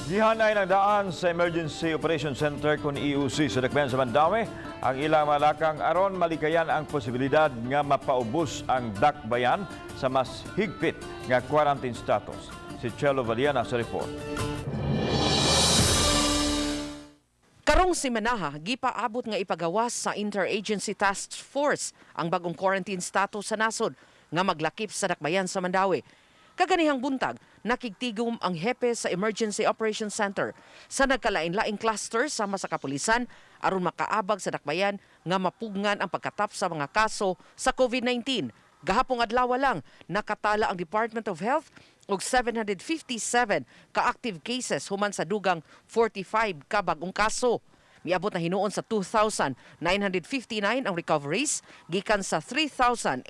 Gihanay ng daan sa Emergency Operations Center kung EOC sa Dakbayan sa Mandawi ang ilang malakang aron malikayan ang posibilidad nga mapaubos ang dakbayan sa mas higpit nga quarantine status. Si Chelo Valiana sa report. Karong simanaha, gipaabot nga ipagawas sa Interagency Task Force ang bagong quarantine status sa nasod nga maglakip sa dakbayan sa Mandawi. Kaganihang buntag, nakigtigom ang hepe sa Emergency Operations Center sa nagkalain-laing cluster sama sa kapulisan aron makaabag sa dakbayan nga mapugngan ang pagkatap sa mga kaso sa COVID-19. Gahapong adlaw lang, nakatala ang Department of Health og 757 ka-active cases human sa dugang 45 ka bagong kaso. Miabot na hinuon sa 2,959 ang recoveries, gikan sa 3,897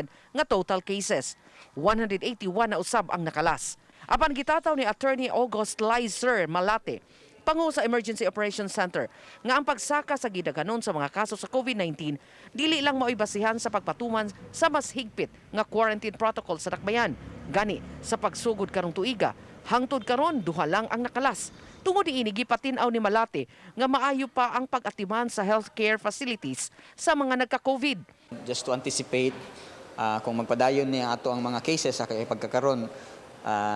nga total cases. 181 na usab ang nakalas. Apan gitataw ni Attorney August Lizer Malate, pangu sa Emergency Operations Center, nga ang pagsaka sa gidaganon sa mga kaso sa COVID-19 dili lang mao'y basihan sa pagpatuman sa mas higpit nga quarantine protocol sa dakbayan. Gani sa pagsugod karong tuiga, hangtod karon duha lang ang nakalas. Tungod diini gipatinaw ni Malate nga maayo pa ang pag-atiman sa healthcare facilities sa mga nagka-COVID. Just to anticipate kung magpadayon niya ato ang mga cases sa pagkakaroon,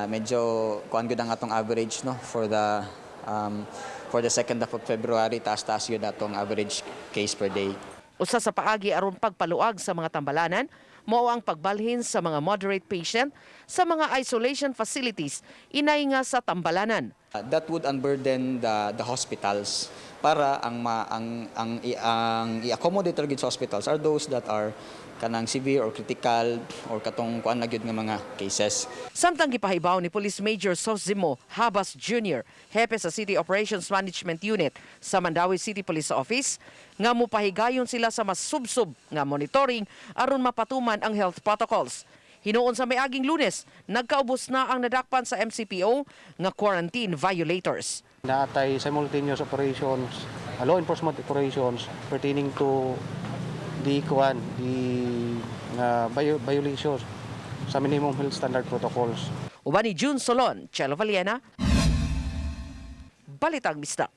medyo kuan gyud ang atong average no for the second half of February, taas-taas yun atong average case per day. Usa sa paagi aron pagpaluag sa mga tambalanan, mao ang pagbalhin sa mga moderate patient sa mga isolation facilities inay nga sa tambalanan. That would unburden the hospitals para ang i-accommodate gyud sa hospitals are those that are kanang severe or critical or katong kuan na gyud nga mga cases. Samtang gipahibaw ni Police Major Sosimo Habas Jr., hepe sa City Operations Management Unit sa Mandawi City Police Office, nga mupahigayon sila sa mas subsub nga monitoring aron mapatuman ang health protocols. Hinuon sa miaging Lunes, nagkaubos na ang nadakpan sa MCPO nga quarantine violators. Naatay simultaneous operations, law enforcement operations pertaining to the violations sa minimum health standard protocols. Uban ni June Solon, Chelo Valiana, Balitang Bista.